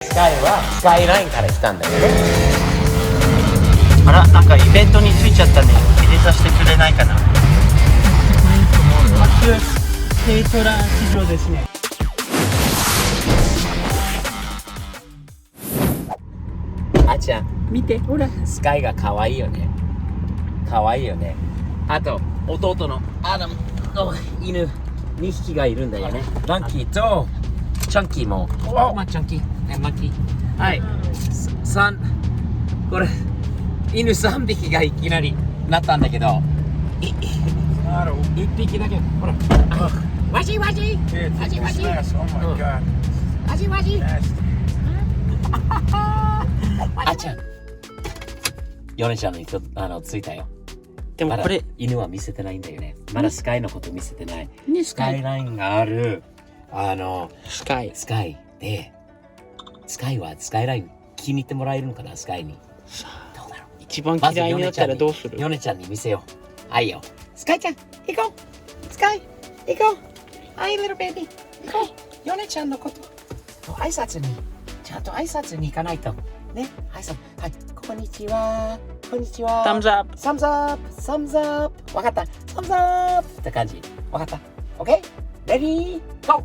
スカイはスカイラインから来たんだよね。あら、なんかイベントに着いちゃったね。入れさせてくれないかな。初軽トラ市場ですね。あちゃん、見て、ほら。スカイが可愛いよね。可愛いよね。あと弟のアダムの犬2匹がいるんだよね。ランキーとチャンキーも。まあチャンキー、マッキー。はい。これ犬3匹がいきなりなったんだけど、1匹だけほら。ワジワジ。ワジワジ。ワジワジ。あちゃん。ヨネちゃんに着いたよ。でもこれ犬は見せてないんだよね。まだスカイのこと見せてない。ね、スカイラインがあるスカイで、スカイはスカイライン気に入ってもらえるのかな、スカイに。どうだろう。一番嫌いになったらどうする？ヨネちゃんに見せよう。はいよ。スカイちゃん、行こう。スカイ、行こう。はい、little baby。行こう。ヨネちゃんのこと。挨拶に、ちゃんと挨拶に行かないと。ね、挨拶。はい、こんにちは。こんにちは。サムズアップ。サムズアップ。サムズアップ。わかった。サムズアップって感じ。わかった。OK？ レディー、ゴー。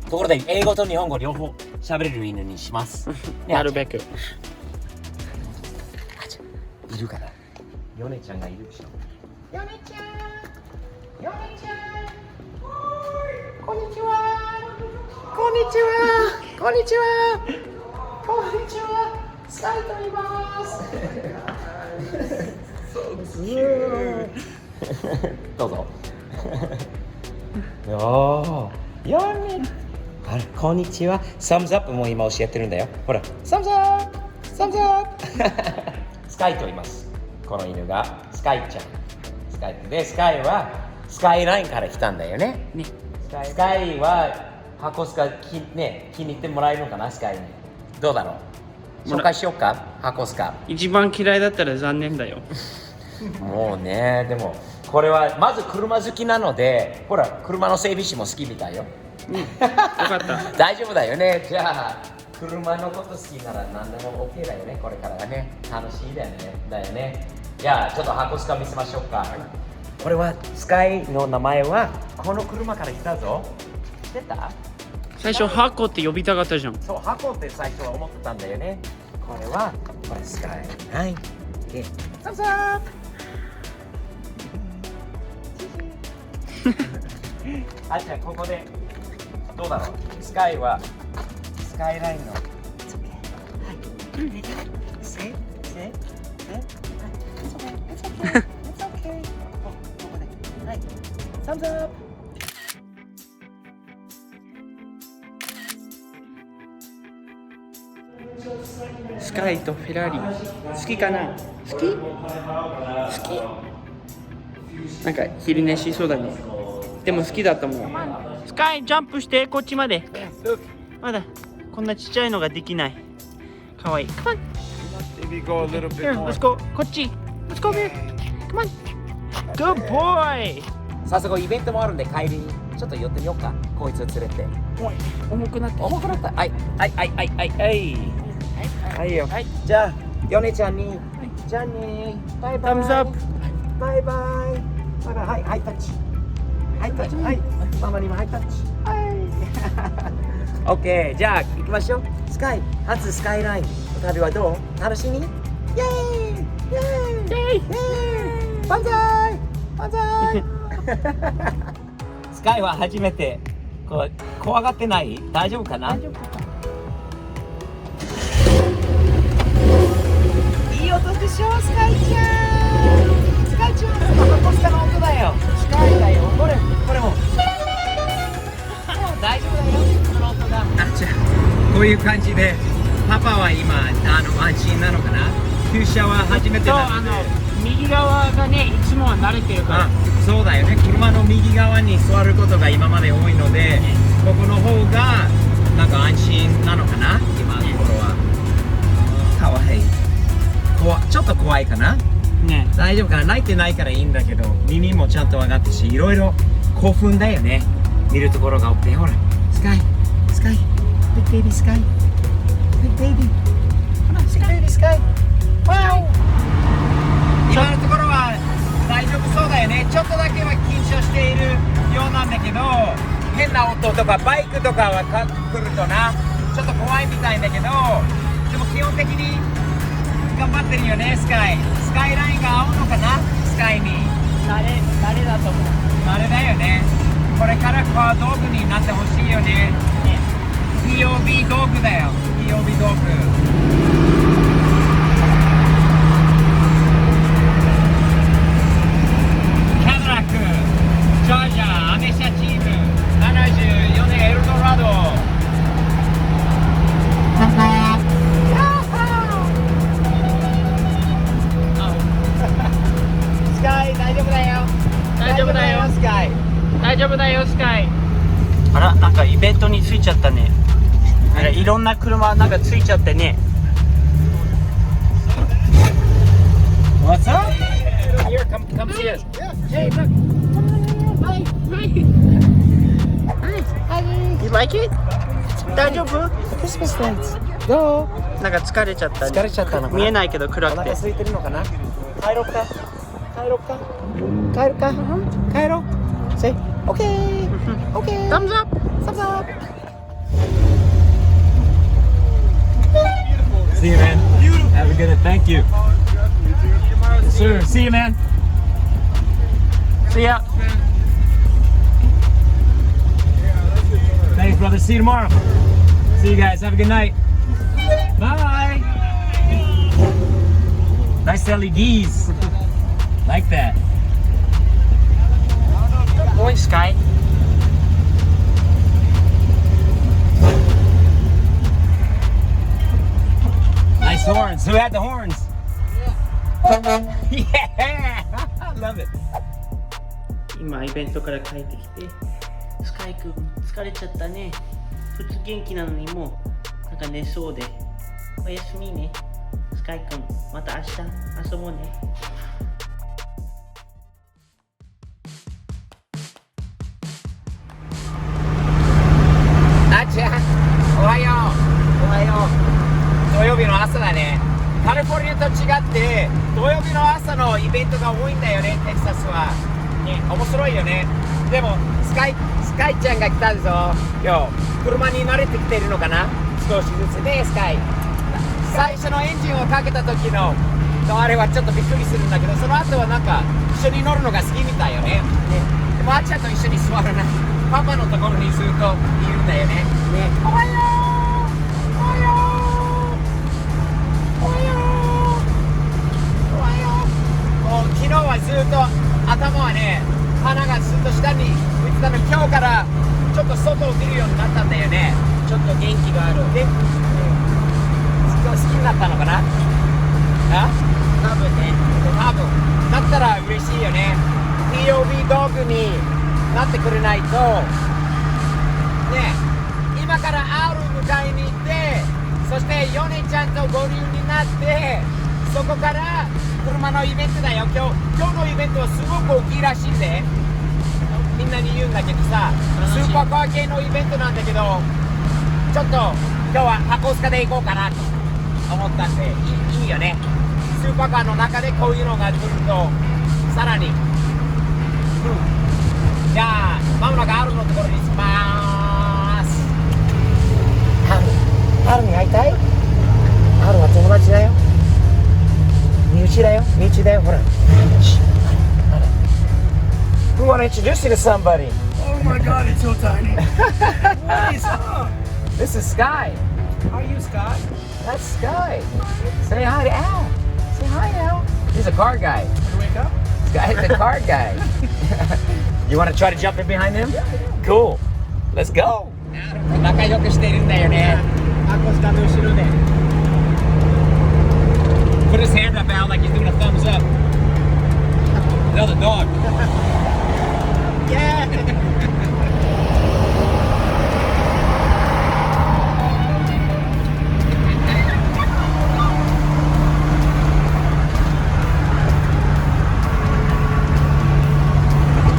ところで、英語と日本語両方喋れる犬にします。なるべく。いるから。ヨネちゃんがいるでしょ。ヨネちゃん。ヨネちゃん。こんにちは。こんにちは。こんにちは。こんにちは。スカイと言います。どうぞ。ヨネ。あれ、こんにちは。サムズアップも今教えてるんだよ。ほら、サムズアップ。サムズアップ。スカイと言います。この犬がスカイちゃん。スカイで、スカイはスカイラインから来たんだよね。スカイは箱スカ気に入ってもらえるのかな、スカイに。どうだろう。紹介しようか、箱スカ。一番嫌いだったら残念だよ。もうね、でもこれはまず車好きなので、ほら車の整備士も好きみたいよ。よかった。大丈夫だよね。じゃあ車のこと好きなら何でも OK だよね。これからはね、楽しいだよね。じゃあちょっと箱スカ見せましょうか。これはスカイの名前はこの車から来たぞ。知ってた？最初箱って呼びたかったじゃん。そう、箱って最初は思ってたんだよね。これはスカイラインで、サムズアップ。あ、じゃあここでどうだろう。スカイはスカイラインの。サムズアップ。スカイとフェラーリ好きかな？好き？なんか昼寝しそうだね。でも好きだったもん。スカイジャンプしてこっちまで。まだこんなちっちゃいのができない。かわいい。Come on. Here, let's go. こっち。Let's go here. Come on. Good boy. 早速イベントもあるんで帰りにちょっと寄ってみようか。こいつを連れて。重くなった。重くなった。はい。はい。じゃあヨネちゃんに、じゃあね。バイバイ。Thumbs up。バイバイ。はい、ハイタッチ。はい。ママにもハイタッチ。はい。オッケー。じゃあ行きましょう。スカイ初スカイラインの旅はどう？楽しみ？イエーイ。バンザイ。スカイは初めて怖がってない？大丈夫かな？大丈夫か。いい音でしょ、スカイちゃん。スカイちゃん、箱スカの音だよ。スカイだよ。これも。大丈夫だよ、この音が。じゃあこういう感じでパパは今安心なのかな？旧車は初めてなので。右側がね、いつもは慣れてるから。そうだよね。車の右側に座ることが今まで多いので、ここの方がなんか安心なのかな、今のところは。かわいい。ちょっと怖いかな。ね、大丈夫かな。泣いてないからいいんだけど、耳もちゃんと上がってし、いろいろ興奮だよね。見るところが多くて、ほら、スカイ、ビッグベイビースカイ。かは来るとなちょっと怖いみたいだけど、でも基本的に頑張ってるよね。スカイラインが合うのかな、スカイに。慣れだと思う。あれだよね。これからカー道具になってほしいよね。POV 道具だよ。POV 道具。キャドラック、ジョージア、アメ車チーム、74年エルドラド。スカイ大丈夫だよ。大丈夫だよスカイ。大丈夫だよスカイ。あら、なんかイベントに着いちゃったね。あれ、いろんな車なんかついちゃってね。What's up? Here, come see us. Hey, look. You like it? 大丈夫？ Christmas lights. Go. なんか疲れちゃったね。疲れちゃったのかな。見えないけど暗くて。お腹空いてるのかな。帰ろうか。帰ろうか。帰るか。帰ろう。Say, okay. Okay. Thumbs up. Thumbs up. See you, man. Have a good one. Thank you. Yes, sir. See you, man. See ya. Thanks, brother. See you tomorrow. See you guys. Have a good night. Bye. Nice LEDs. Like that. Oi, Sky. Nice horns. Who had the horns? Yeah. I love it. 今イベントから帰ってきて、スカイくん疲れちゃったね。普通元気なのにもうなんか寝そうで。おやすみね。スカイくん、また明日遊ぼうね。あっちゃん、おはよう。おはよう。土曜日の朝だね。カリフォルニアと違って土曜日の朝のイベントが多いんだよね、テキサスは。ね、面白いよね。でもスカイちゃんが来たぞ。今日車に慣れてきているのかな、少しずつね。スカイ最初のエンジンをかけた時のあれはちょっとびっくりするんだけど、その後はなんか一緒に乗るのが好きみたいよね。でもあっちゃんと一緒に座らない、パパのところにずっといるんだよね。おはよう。おはよう。おはよう。おはよう。もう昨日はずっと頭はね、鼻がずっと下に浮いてたの。今日からちょっと外を見るようになったんだよね。ちょっと元気がある。で、好きになったのかな。あ？多分ね。多分。だったら嬉しいよね。POV 道具になってくれないと。ね、今からアウル迎えに行って、そしてヨネちゃんと合流になって、そこから車のイベントだよ。今日のイベントはすごく大きいらしいんで、みんなに言うんだけどさ、スーパーカー系のイベントなんだけど、ちょっと今日は箱スカで行こうかなと思ったんで、いいよね。スーパーカーの中でこういうのが来るとさらに、じゃあまもなくアルのところに着きまーす。アルに会いたい？アルは友達だよ。身内だよ。身内だよ。ほら。We want to introduce you to somebody. Oh my god, it's so tiny. What is up? This is Sky. Are you Scott? That's Sky. Say hi to Al. Say hi, Al. He's a car guy. Can you wake up? Sky's the car guy. You want to try to jump in behind him? Cool. Let's go. 仲良くしてるんだよね。箱下の後ろで。Put his hand up, Al, like he's doing a thumbs up. Tell the dog. Yeah!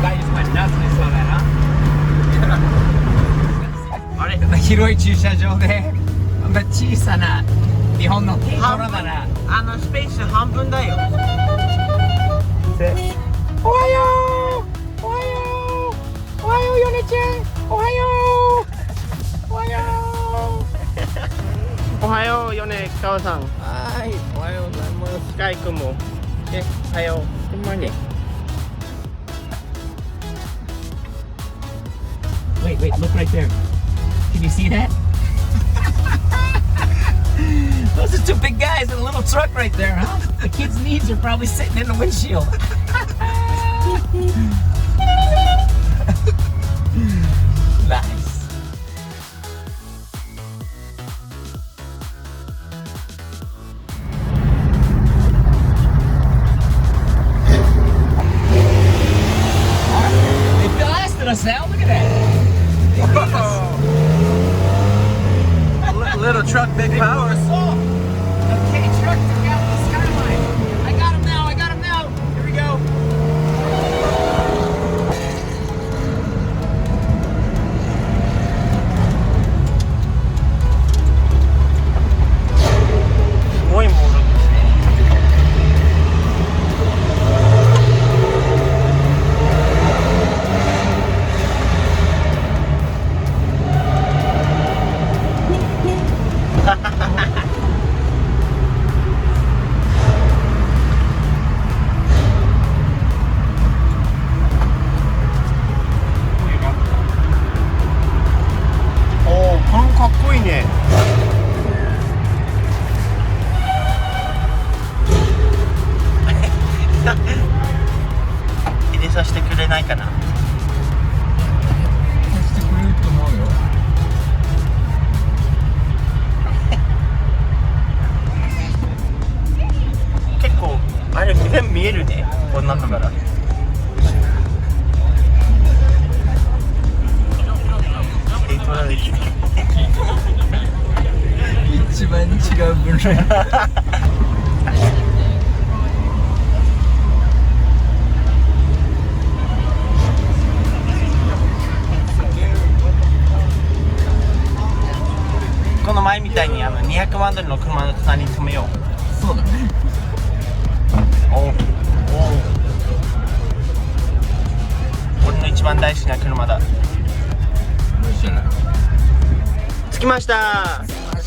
Guy just went nuts when he saw that, huh? あれ、広い駐車場で小さな日本の軽トラだな。スペース半分だよ。おはよう。おはよう。おはよう、ヨネちゃん。おはよう。おはよう、米川さん。はい、おはようございます。スカイ君も。おはよう。ほんまに。Wait, look right there. Can you see that? Those are two big guys in a little truck right there, huh? The kids' knees are probably sitting in the windshield. Nice. They blasted us now. Look at that. They beat us. Little truck, big power. Okay, truck took out the skyline. I got him now. Here we go. すごいモールですね。おお、これもかっこいいね。入れさせてくれないかな。結構あれ全部見えるね、この中から。一番違う分類。この前みたいに200万ドルの車の隣に止めよう。そうだね。おお、俺の一番大好きな車だ。着きました。明日。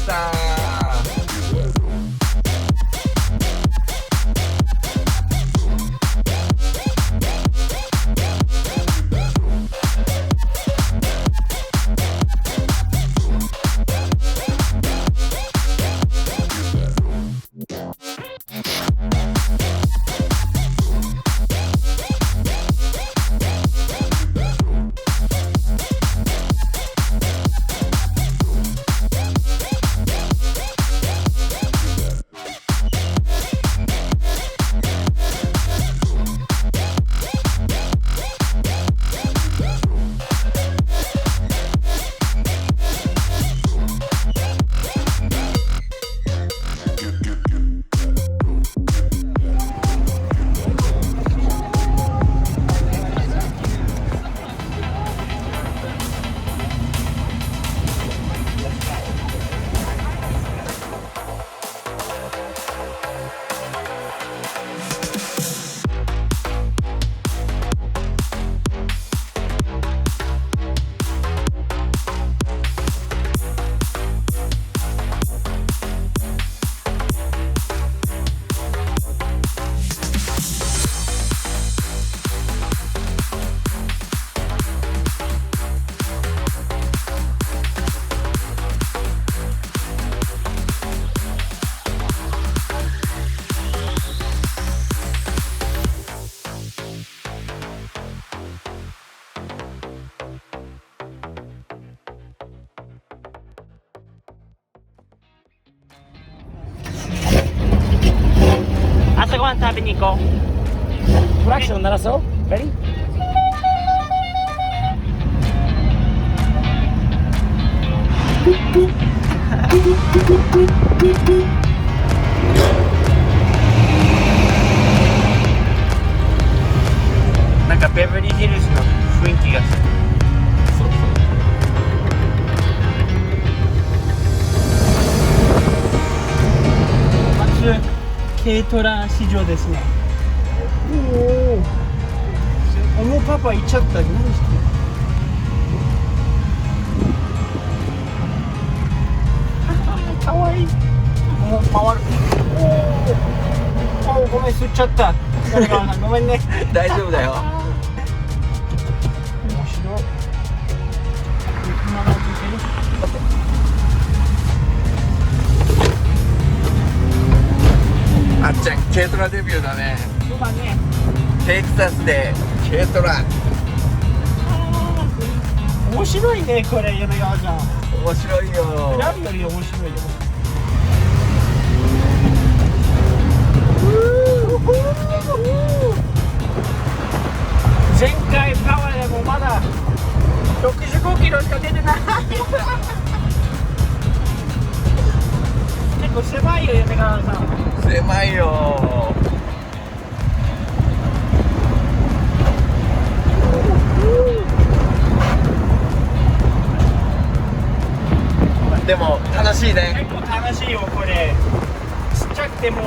朝ごはん食べに行こう。クラクション鳴らそう。Ready? なんかベバリーヒルズの雰囲気がする。軽トラ市場ですね。おお、もうパパ行っちゃった。何してる？かわいい。もう回る。おお、ごめん吸っちゃった。誰かごめんね。大丈夫だよ。面白い。あっちゃん軽トラデビューだね。そうだね。テキサスで軽トラ。面白いねこれ米川ちゃん。面白いよ。ラビより面白いよ。前回パワーでもまだ65キロしか出てない。結構狭いよ米川さん。狭いよ。でも楽しいね。結構楽しいよこれ。ちっちゃくても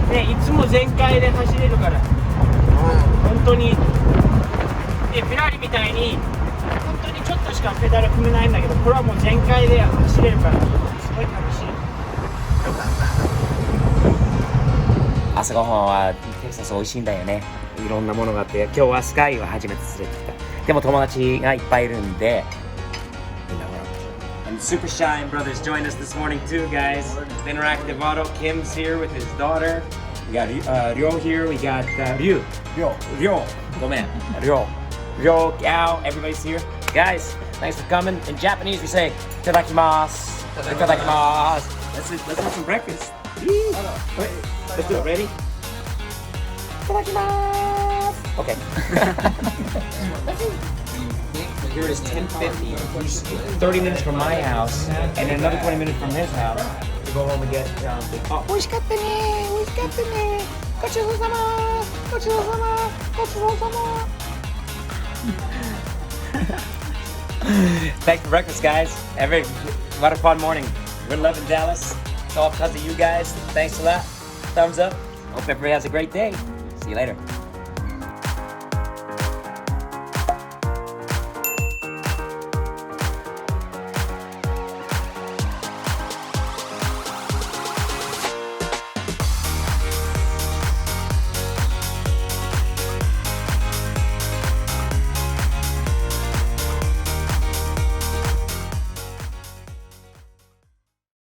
ね、いつも全開で走れるから。本当にフェラーリみたいに本当にちょっとしかペダル踏めないんだけど、これはもう全開で走れるからすごい楽しい。朝ごはんはテキサス美味しいんだよね。いろんなものがあって、今日はスカイを初めて連れてきた。でも友達がいっぱいいるんで。And Super Shine Brothers joined us this morning too, guys. Interactive Auto. Kim's here with his daughter. We got Ryo here. We got Ryu. Ryo. Go man. Ryo. Ryo, Ao. Everybody's here. Guys, thanks for coming. In Japanese, we say "Itadakimasu." Itadakimasu. Let's have some breakfast. Let's do it. Ready? Itadakimasu. Okay. Here it is 10:50. 30 minutes from my house, and then another 20 minutes from his house to go home and get. Oh, 美味しかったね。美味しかったね。ごちそうさま。ごちそうさま。ごちそうさま。Thanks for breakfast, guys. What a fun morning. We're loving Dallas. It's all because of you guys. Thanks a lot. Thumbs up. Hope everybody has a great day. See you later.